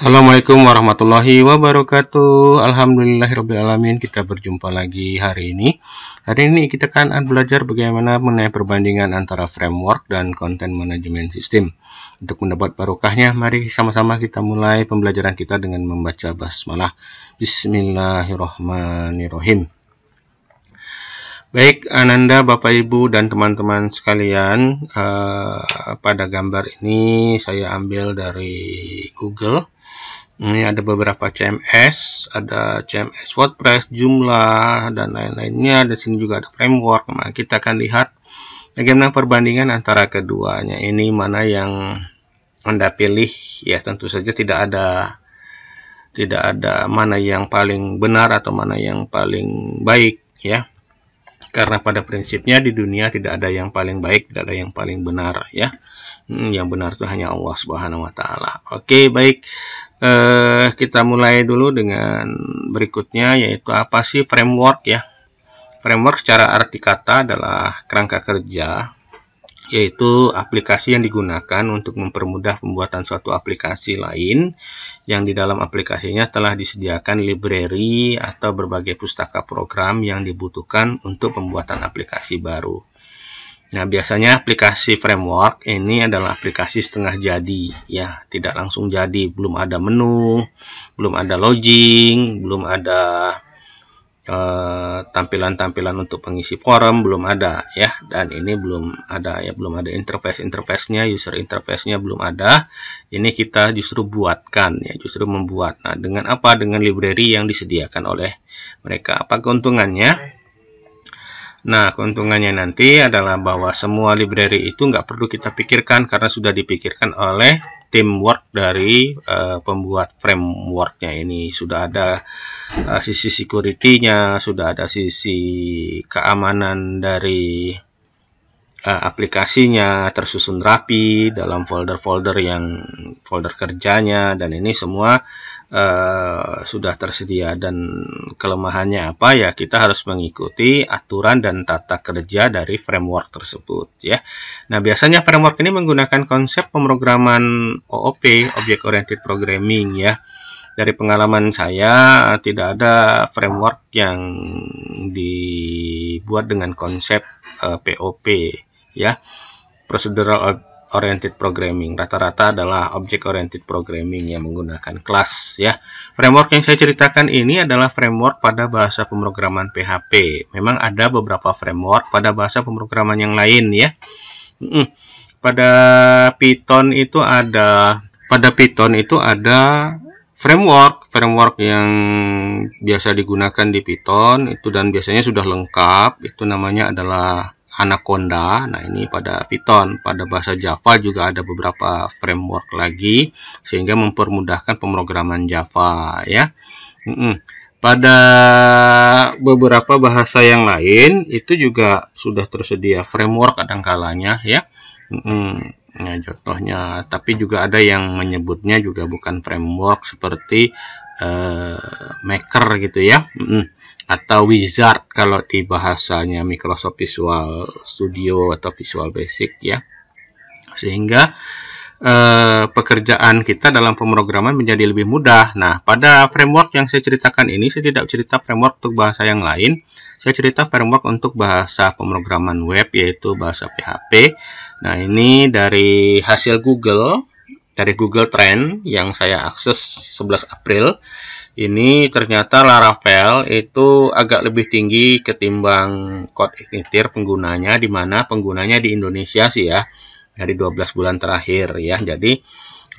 Assalamualaikum warahmatullahi wabarakatuh. Alhamdulillahirrabbilalamin. Kita berjumpa lagi hari ini. Hari ini kita akan belajar bagaimana mengenai perbandingan antara framework dan konten manajemen sistem. Untuk mendapat barokahnya, mari sama-sama kita mulai pembelajaran kita dengan membaca basmalah. Bismillahirrahmanirrahim. Baik, Ananda, Bapak, Ibu, dan teman-teman sekalian, pada gambar ini saya ambil dari Google. Ini ada beberapa CMS, ada CMS WordPress, Joomla, dan lain-lainnya. Di sini juga ada framework. Nah, kita akan lihat bagaimana perbandingan antara keduanya. Ini mana yang Anda pilih? Ya, tentu saja tidak ada mana yang paling benar atau mana yang paling baik, ya. Karena pada prinsipnya di dunia tidak ada yang paling baik, tidak ada yang paling benar, ya. Yang benar itu hanya Allah Subhanahu wa Ta'ala. Oke, baik. Kita mulai dulu dengan berikutnya, yaitu apa sih framework, ya. Framework secara arti kata adalah kerangka kerja, yaitu aplikasi yang digunakan untuk mempermudah pembuatan suatu aplikasi lain yang di dalam aplikasinya telah disediakan library atau berbagai pustaka program yang dibutuhkan untuk pembuatan aplikasi baru. Nah, biasanya aplikasi framework ini adalah aplikasi setengah jadi, ya, tidak langsung jadi, belum ada menu, belum ada logging, belum ada tampilan-tampilan untuk pengisi form, belum ada, ya, dan ini belum ada, ya, belum ada interface-nya, user interface-nya belum ada. Ini kita justru buatkan, ya, justru membuat. Nah, dengan apa? Dengan library yang disediakan oleh mereka. Apa keuntungannya? Nah, keuntungannya nanti adalah bahwa semua library itu nggak perlu kita pikirkan karena sudah dipikirkan oleh teamwork dari pembuat frameworknya ini. Sudah ada sisi security-nya, sudah ada sisi keamanan dari aplikasinya, tersusun rapi dalam folder-folder folder kerjanya, dan ini semua sudah tersedia. Dan kelemahannya apa, ya, kita harus mengikuti aturan dan tata kerja dari framework tersebut, ya. Nah, biasanya framework ini menggunakan konsep pemrograman OOP, Object Oriented Programming, ya. Dari pengalaman saya, tidak ada framework yang dibuat dengan konsep POP, ya, Procedural Oriented Programming. Rata-rata adalah Object Oriented Programming yang menggunakan kelas, ya. Framework yang saya ceritakan ini adalah framework pada bahasa pemrograman PHP. Memang ada beberapa framework pada bahasa pemrograman yang lain, ya. Pada Python itu ada framework yang biasa digunakan di Python itu, dan biasanya sudah lengkap. Itu namanya adalah Anaconda. Nah, ini pada Python. Pada bahasa Java juga ada beberapa framework lagi sehingga mempermudahkan pemrograman Java, ya. Pada beberapa bahasa yang lain itu juga sudah tersedia framework kadang-kalanya, ya. Nah, contohnya, tapi juga ada yang menyebutnya juga bukan framework seperti Maker gitu, ya, atau Wizard kalau di bahasanya Microsoft Visual Studio atau Visual Basic, ya. Sehingga pekerjaan kita dalam pemrograman menjadi lebih mudah. Nah, pada framework yang saya ceritakan ini, saya tidak cerita framework untuk bahasa yang lain. Saya cerita framework untuk bahasa pemrograman web, yaitu bahasa PHP. Nah, ini dari hasil Google, dari Google Trend yang saya akses 11 April. Ini ternyata Laravel itu agak lebih tinggi ketimbang CodeIgniter penggunanya, di mana penggunanya di Indonesia sih, ya, dari 12 bulan terakhir, ya. Jadi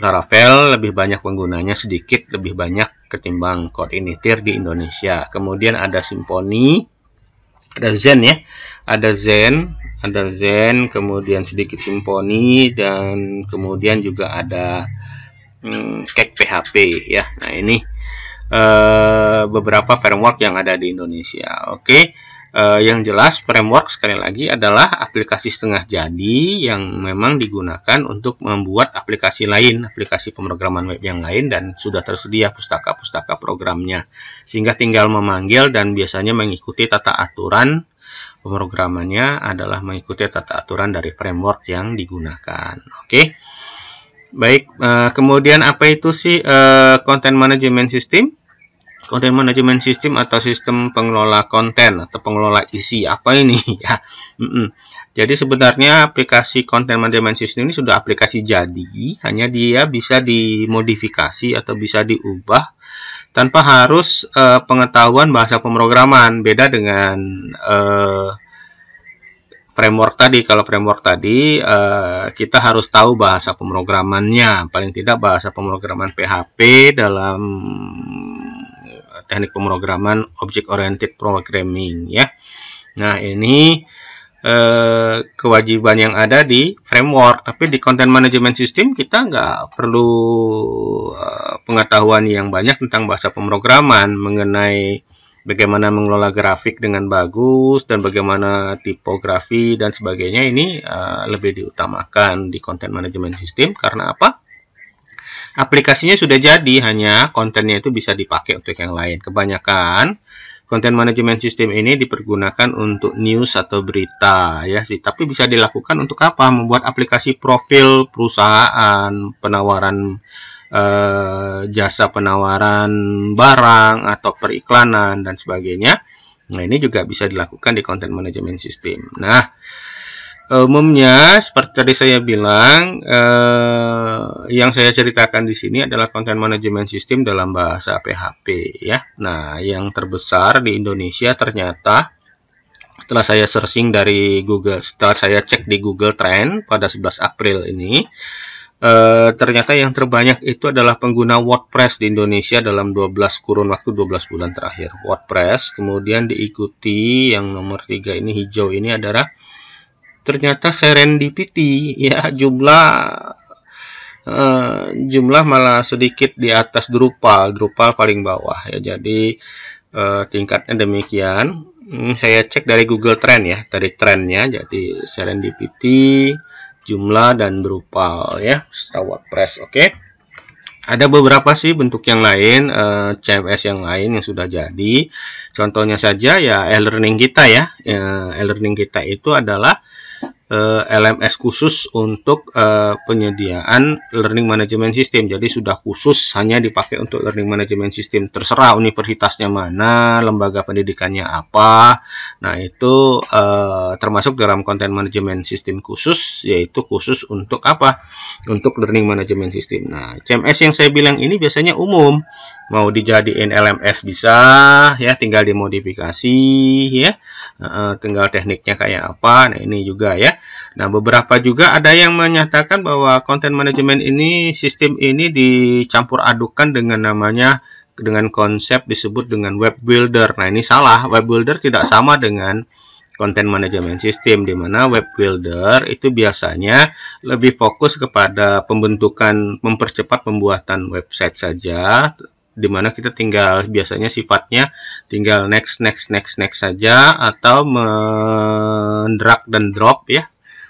Laravel lebih banyak penggunanya, sedikit lebih banyak ketimbang CodeIgniter di Indonesia. Kemudian ada Symfony, ada Zen, ya. Ada Zen, kemudian sedikit Symfony, dan kemudian juga ada Cake PHP, ya. Nah, ini beberapa framework yang ada di Indonesia. Oke. Yang jelas framework sekali lagi adalah aplikasi setengah jadi yang memang digunakan untuk membuat aplikasi lain, aplikasi pemrograman web yang lain, dan sudah tersedia pustaka-pustaka programnya, sehingga tinggal memanggil dan biasanya mengikuti tata aturan pemrogramannya adalah mengikuti tata aturan dari framework yang digunakan. Oke. Baik, kemudian apa itu sih content management system? Content management system atau sistem pengelola konten atau pengelola isi, apa ini ya? Jadi sebenarnya aplikasi content management system ini sudah aplikasi jadi, hanya dia bisa dimodifikasi atau bisa diubah tanpa harus pengetahuan bahasa pemrograman. Beda dengan framework tadi. Kalau framework tadi kita harus tahu bahasa pemrogramannya, paling tidak bahasa pemrograman PHP dalam teknik pemrograman object oriented programming ya. Nah, ini kewajiban yang ada di framework, tapi di content management system kita nggak perlu pengetahuan yang banyak tentang bahasa pemrograman mengenai bagaimana mengelola grafik dengan bagus dan bagaimana tipografi dan sebagainya. Ini lebih diutamakan di content management system karena apa? Aplikasinya sudah jadi, hanya kontennya itu bisa dipakai untuk yang lain. Kebanyakan content management system ini dipergunakan untuk news atau berita ya sih, tapi bisa dilakukan untuk apa? Membuat aplikasi profil perusahaan, penawaran jasa penawaran barang atau periklanan dan sebagainya. Nah, ini juga bisa dilakukan di content management system. Nah, umumnya seperti tadi saya bilang, yang saya ceritakan di sini adalah content management system dalam bahasa PHP ya. Nah, yang terbesar di Indonesia ternyata setelah saya searching dari Google, setelah saya cek di Google Trend pada 11 April ini, ternyata yang terbanyak itu adalah pengguna WordPress di Indonesia dalam 12 bulan terakhir. WordPress, kemudian diikuti yang nomor 3 ini hijau ini adalah ternyata Serendipity ya, jumlah malah sedikit di atas Drupal paling bawah ya. Jadi tingkatnya demikian. Saya cek dari Google Trend ya, dari trennya. Jadi Serendipity, jumlah dan Drupal ya, setelah WordPress. Oke. Ada beberapa sih bentuk yang lain, CMS yang lain yang sudah jadi. Contohnya saja ya e-learning kita ya. E-learning kita itu adalah LMS khusus untuk penyediaan learning management system. Jadi sudah khusus hanya dipakai untuk learning management system. Terserah universitasnya mana, lembaga pendidikannya apa. Nah, itu termasuk dalam content management system khusus, yaitu khusus untuk apa? Untuk learning management system. Nah, CMS yang saya bilang ini biasanya umum. Mau dijadiin LMS bisa ya, tinggal dimodifikasi ya, tinggal tekniknya kayak apa. Nah, ini juga ya. Nah, beberapa juga ada yang menyatakan bahwa content management ini, sistem ini dicampur adukan dengan namanya, dengan konsep disebut dengan web builder. Nah, ini salah. Web builder tidak sama dengan content management system, di mana web builder itu biasanya lebih fokus kepada pembentukan, mempercepat pembuatan website saja, di mana kita tinggal biasanya sifatnya tinggal next saja, atau drag dan drop ya,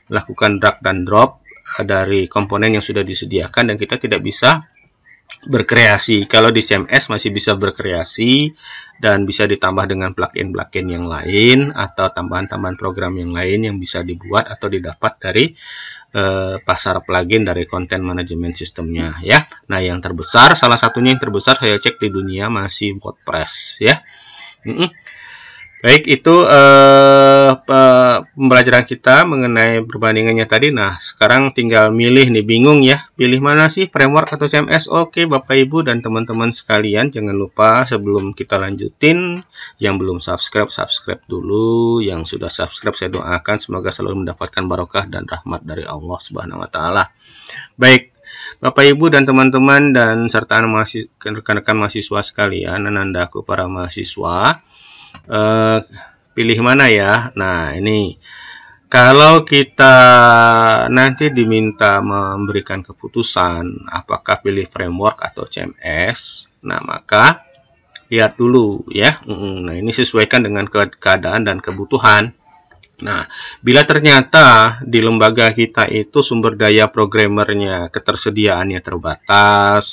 melakukan drag dan drop dari komponen yang sudah disediakan, dan kita tidak bisa berkreasi. Kalau di CMS masih bisa berkreasi dan bisa ditambah dengan plugin yang lain atau tambahan-tambahan program yang lain yang bisa dibuat atau didapat dari pasar plugin dari content management systemnya ya. Nah, yang terbesar, salah satunya yang terbesar saya cek di dunia masih WordPress ya. Baik, itu pembelajaran kita mengenai perbandingannya tadi. Nah, sekarang tinggal milih nih, bingung ya, pilih mana sih, framework atau CMS? Oke, Bapak Ibu dan teman-teman sekalian, jangan lupa sebelum kita lanjutin, yang belum subscribe dulu. Yang sudah subscribe, saya doakan semoga selalu mendapatkan barokah dan rahmat dari Allah Subhanahu wa taala. Baik, Bapak Ibu dan teman-teman dan serta rekan-rekan mahasiswa sekalian, anandaku para mahasiswa, pilih mana ya? Nah, ini kalau kita nanti diminta memberikan keputusan apakah pilih framework atau CMS, nah maka lihat dulu ya. Nah, ini sesuaikan dengan keadaan dan kebutuhan. Nah, bila ternyata di lembaga kita itu sumber daya programmernya, ketersediaannya terbatas,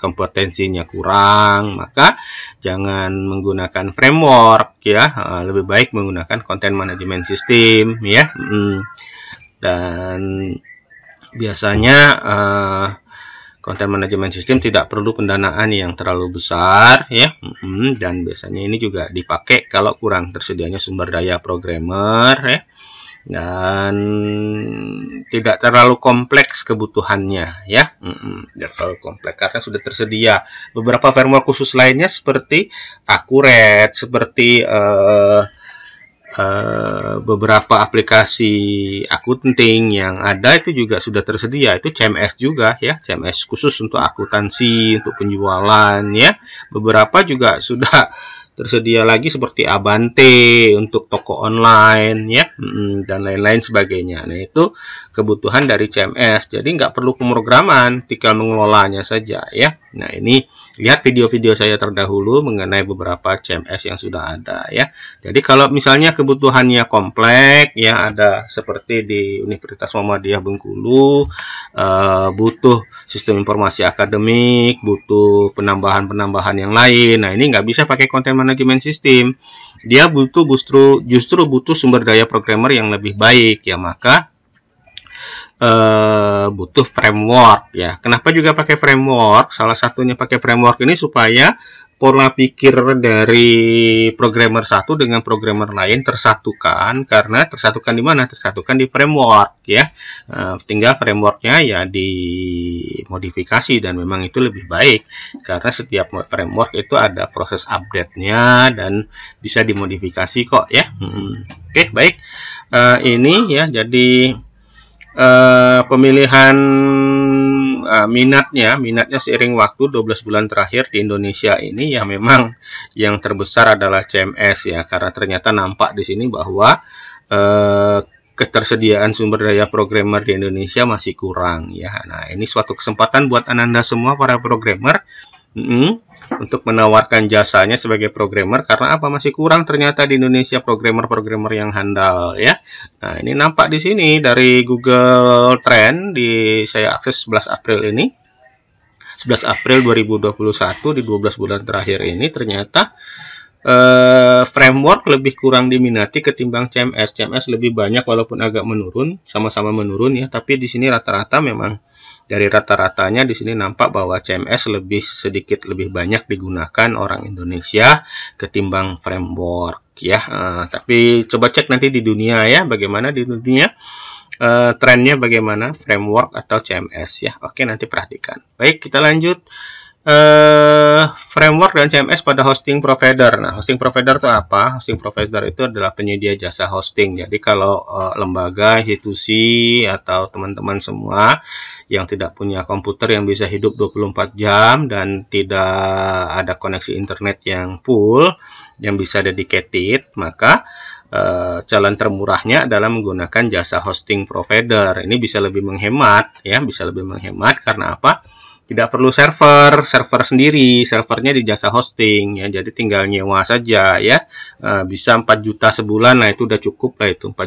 kompetensinya kurang, maka jangan menggunakan framework ya, lebih baik menggunakan content management system ya. Dan biasanya Content management system tidak perlu pendanaan yang terlalu besar ya, dan biasanya ini juga dipakai kalau kurang tersedianya sumber daya programmer ya, dan tidak terlalu kompleks kebutuhannya ya, tidak terlalu kompleks karena sudah tersedia beberapa framework khusus lainnya seperti Accurate, seperti beberapa aplikasi accounting yang ada itu juga sudah tersedia, itu CMS juga ya, CMS khusus untuk akuntansi, untuk penjualan ya. Beberapa juga sudah tersedia lagi seperti Abante untuk toko online ya, dan lain-lain sebagainya. Nah, itu kebutuhan dari CMS. Jadi nggak perlu pemrograman, tinggal mengelolanya saja ya. Nah, ini lihat video-video saya terdahulu mengenai beberapa CMS yang sudah ada ya. Jadi kalau misalnya kebutuhannya kompleks ya, ada seperti di Universitas Muhammadiyah Bengkulu, butuh sistem informasi akademik, butuh penambahan-penambahan yang lain. Nah, ini nggak bisa pakai content management system. Dia justru butuh sumber daya programmer yang lebih baik ya, maka butuh framework ya. Kenapa juga pakai framework? Salah satunya pakai framework ini supaya pola pikir dari programmer satu dengan programmer lain tersatukan. Karena tersatukan di mana? Tersatukan di framework ya. Tinggal frameworknya ya dimodifikasi, dan memang itu lebih baik karena setiap framework itu ada proses update-nya dan bisa dimodifikasi kok ya. Oke, baik. Ini ya, jadi pemilihan minatnya seiring waktu 12 bulan terakhir di Indonesia ini ya, memang yang terbesar adalah CMS ya, karena ternyata nampak di sini bahwa ketersediaan sumber daya programmer di Indonesia masih kurang ya. Nah, ini suatu kesempatan buat Ananda semua para programmer untuk menawarkan jasanya sebagai programmer, karena apa, masih kurang ternyata di Indonesia programmer-programmer yang handal ya. Nah, ini nampak di sini dari Google Trend, saya akses 11 April ini, 11 April 2021, di 12 bulan terakhir ini ternyata framework lebih kurang diminati ketimbang CMS. CMS lebih banyak walaupun agak menurun, sama-sama menurun ya, tapi di sini rata-rata memang dari rata-ratanya di sini nampak bahwa CMS sedikit lebih banyak digunakan orang Indonesia ketimbang framework ya. Tapi coba cek nanti di dunia ya, bagaimana di dunia trennya, bagaimana framework atau CMS ya. Oke, nanti perhatikan. Baik, kita lanjut. Framework dan CMS pada hosting provider. Nah, hosting provider itu apa? Hosting provider itu adalah penyedia jasa hosting. Jadi kalau lembaga, institusi, atau teman-teman semua yang tidak punya komputer yang bisa hidup 24 jam dan tidak ada koneksi internet yang full, yang bisa dedicated, maka jalan termurahnya adalah menggunakan jasa hosting provider. Ini bisa lebih menghemat ya, bisa lebih menghemat karena apa? Tidak perlu server sendiri, servernya di jasa hosting ya, jadi tinggal nyewa saja ya. Bisa 4 juta sebulan, nah itu udah cukup lah, itu 4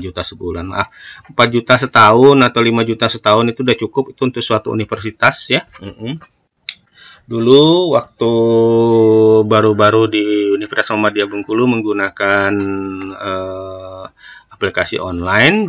juta sebulan, maaf, 4 juta setahun atau 5 juta setahun itu udah cukup, itu untuk suatu universitas ya. Dulu waktu baru-baru di Universitas Muhammadiyah Bengkulu menggunakan aplikasi online,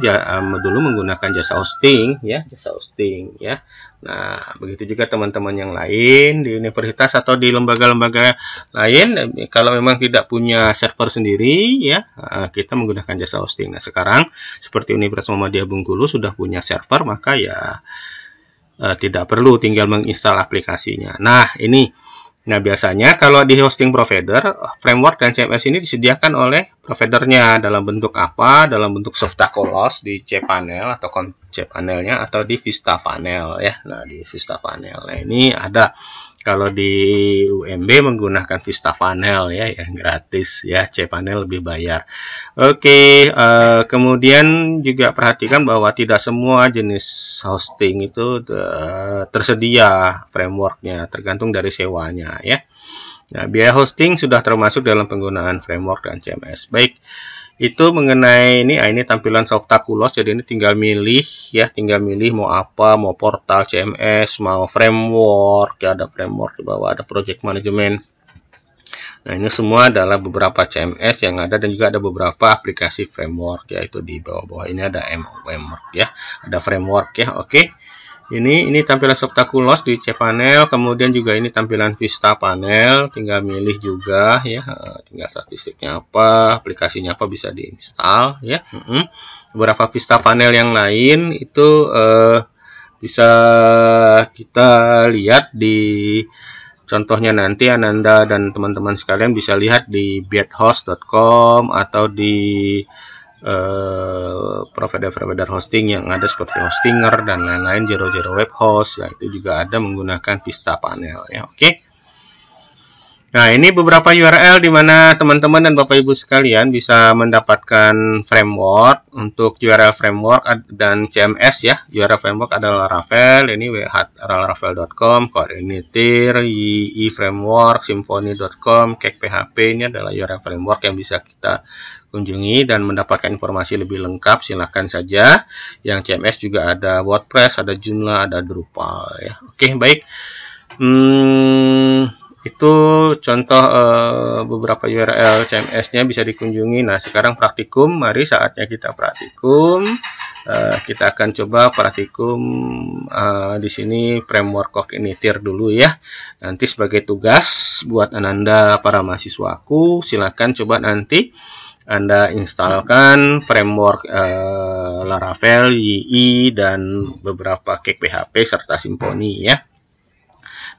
dulu menggunakan jasa hosting ya, Nah, begitu juga teman-teman yang lain di universitas atau di lembaga-lembaga lain, kalau memang tidak punya server sendiri ya, kita menggunakan jasa hosting. Nah, sekarang seperti Universitas Muhammadiyah Bengkulu sudah punya server, maka ya tidak perlu, tinggal menginstal aplikasinya. Nah, biasanya kalau di hosting provider, framework dan CMS ini disediakan oleh providernya dalam bentuk apa? Dalam bentuk Softacolos di cPanel atau cPanelnya, atau di Vistapanel ya. Nah, di Vistapanel. Nah, ini ada kalau di UMB menggunakan Vistapanel ya, yang gratis ya, cPanel lebih bayar. Oke, kemudian juga perhatikan bahwa tidak semua jenis hosting itu tersedia frameworknya, tergantung dari sewanya ya. Nah, biaya hosting sudah termasuk dalam penggunaan framework dan CMS. Baik, itu mengenai ini tampilan Softacolos. Jadi ini tinggal milih ya, mau apa, mau portal CMS, mau framework ya, ada framework di bawah, ada project management. Nah, ini semua adalah beberapa CMS yang ada, dan juga ada beberapa aplikasi framework, yaitu di bawah-bawah ini ada framework ya, ada framework ya. Oke. Ini tampilan Spectaculos di cPanel, kemudian juga ini tampilan Vista Panel, tinggal milih juga ya, tinggal statistiknya apa, aplikasinya apa bisa diinstal ya. Beberapa Vista Panel yang lain itu bisa kita lihat di contohnya nanti Ananda dan teman-teman sekalian bisa lihat di bedhost.com atau di provider-provider hosting yang ada seperti Hostinger dan lain-lain, Zero Web Host, ya itu juga ada menggunakan Vista Panel ya. Oke. Nah, ini beberapa URL di mana teman-teman dan Bapak Ibu sekalian bisa mendapatkan framework. Untuk URL framework dan CMS ya. URL framework adalah Laravel, ini laravel.com, Coordinator, YI framework, symfony.com, CakePHP, ini adalah URL framework yang bisa kita kunjungi dan mendapatkan informasi lebih lengkap. Silahkan saja. Yang CMS juga ada WordPress, ada Joomla, ada Drupal ya. Oke, baik. Itu contoh beberapa URL CMS-nya bisa dikunjungi. Nah, sekarang praktikum. Mari saatnya kita praktikum. Kita akan coba praktikum di sini framework Coordinator dulu ya. Nanti sebagai tugas buat Ananda para mahasiswaku, silakan coba nanti Anda instalkan framework Laravel, YI, dan beberapa CakePHP serta Symfony ya.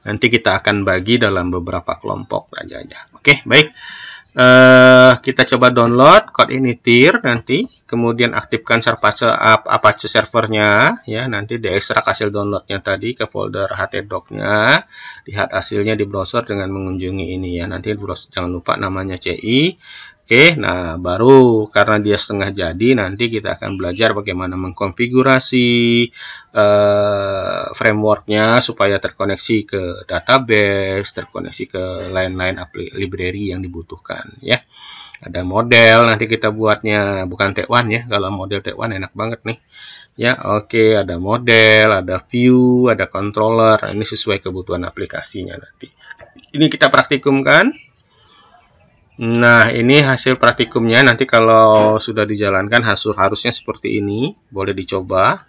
Nanti kita akan bagi dalam beberapa kelompok aja. Oke, baik. Kita coba download Coordinator nanti, kemudian aktifkan Apache servernya ya. Nanti diekstrak hasil downloadnya tadi ke folder htdoc-nya. Lihat hasilnya di browser dengan mengunjungi ini ya. Nanti browser, jangan lupa namanya CI. Oke, nah baru karena dia setengah jadi, nanti kita akan belajar bagaimana mengkonfigurasi frameworknya supaya terkoneksi ke database, terkoneksi ke lain-lain library yang dibutuhkan ya. Ada model, nanti kita buatnya bukan T1 ya, kalau model T1 enak banget nih. Ya, oke, ada model, ada view, ada controller, ini sesuai kebutuhan aplikasinya nanti. Ini kita praktikumkan. Nah, ini hasil praktikumnya. Nanti kalau sudah dijalankan harusnya seperti ini. Boleh dicoba.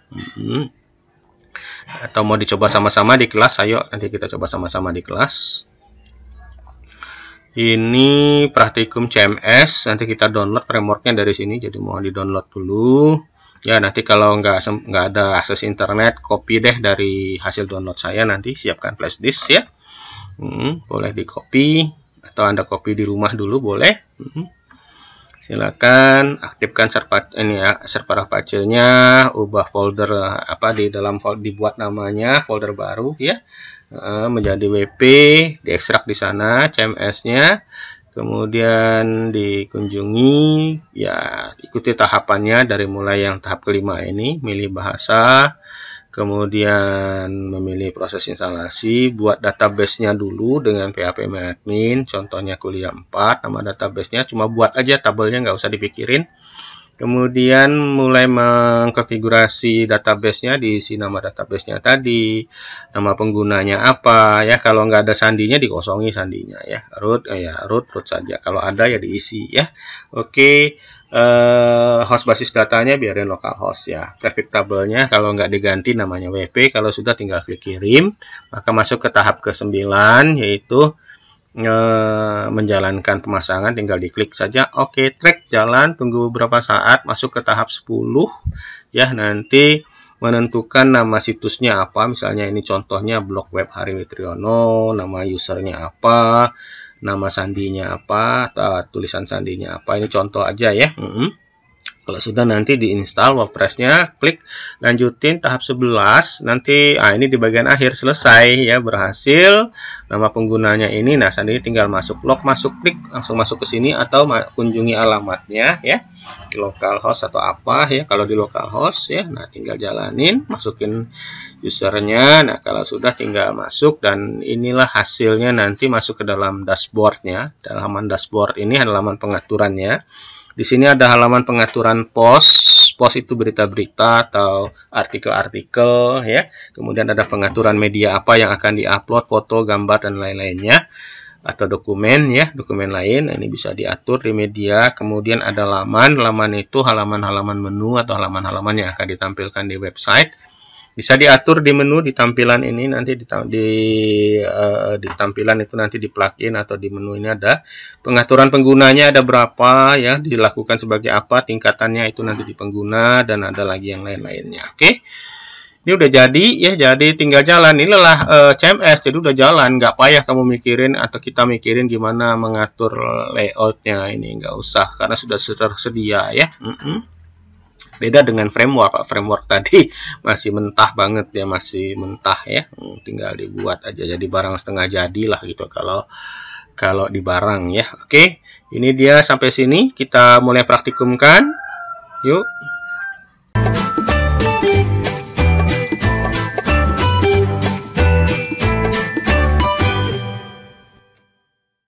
Atau mau dicoba sama-sama di kelas, ayo nanti kita coba sama-sama di kelas. Ini praktikum CMS. Nanti kita download frameworknya dari sini. Jadi mau di-download dulu. Ya, nanti kalau nggak ada akses internet, copy deh dari hasil download saya. Nanti siapkan flash disk ya. Boleh di-copy. Atau Anda copy di rumah dulu boleh. Silakan aktifkan server Apache-nya, ubah folder di dalam dibuat namanya folder baru ya. Menjadi WP, diekstrak di sana CMS-nya. Kemudian dikunjungi ya, ikuti tahapannya dari mulai yang tahap kelima ini, milih bahasa. Kemudian memilih proses instalasi, buat database-nya dulu dengan PHPMyAdmin, contohnya kuliah 4, nama database-nya cuma buat aja tabelnya, nggak usah dipikirin. Kemudian mulai mengkonfigurasi database-nya, diisi nama database-nya tadi, nama penggunanya apa ya, kalau nggak ada sandinya dikosongi sandinya ya, root saja, kalau ada ya diisi ya. Oke. Host basis datanya biarin localhost ya. Prefix tabelnya kalau nggak diganti namanya WP, kalau sudah tinggal klik kirim. Maka masuk ke tahap ke-9 yaitu menjalankan pemasangan, tinggal diklik saja oke, track jalan, tunggu beberapa saat, masuk ke tahap 10 ya. Nanti menentukan nama situsnya apa, misalnya ini contohnya blog web Hari Witriono, nama usernya apa, nama sandinya apa, atau tulisan sandinya apa, ini contoh aja ya. Kalau sudah nanti diinstal WordPress-nya, klik lanjutin tahap 11, nanti ini di bagian akhir selesai ya, berhasil. Nama penggunanya ini, nah sandi tinggal masuk, klik langsung masuk ke sini atau kunjungi alamatnya ya, di localhost atau apa ya, kalau di localhost ya. Nah, tinggal jalanin, masukin usernya. Nah, kalau sudah tinggal masuk dan inilah hasilnya nanti masuk ke dalam dashboardnya. Halaman dashboard ini halaman pengaturannya. Di sini ada halaman pengaturan post itu berita-berita atau artikel-artikel ya. Kemudian ada pengaturan media apa yang akan diupload, foto, gambar dan lain-lainnya, atau dokumen ya, dokumen lain. Ini bisa diatur di media. Kemudian ada laman itu halaman-halaman menu atau halaman-halaman yang akan ditampilkan di website. Bisa diatur di menu di tampilan ini, nanti di tampilan itu nanti di plugin atau di menu ini ada pengaturan penggunanya, ada berapa ya, dilakukan sebagai apa, tingkatannya itu nanti di pengguna, dan ada lagi yang lain-lainnya. Oke. Ini udah jadi ya, jadi tinggal jalan. Inilah CMS, jadi udah jalan, nggak payah kamu mikirin atau kita mikirin gimana mengatur layoutnya, ini nggak usah karena sudah tersedia ya. Beda dengan framework tadi masih mentah banget ya, masih mentah ya, tinggal dibuat aja, jadi barang setengah jadi lah gitu kalau di barang ya. Oke, ini dia sampai sini, kita mulai praktikumkan yuk.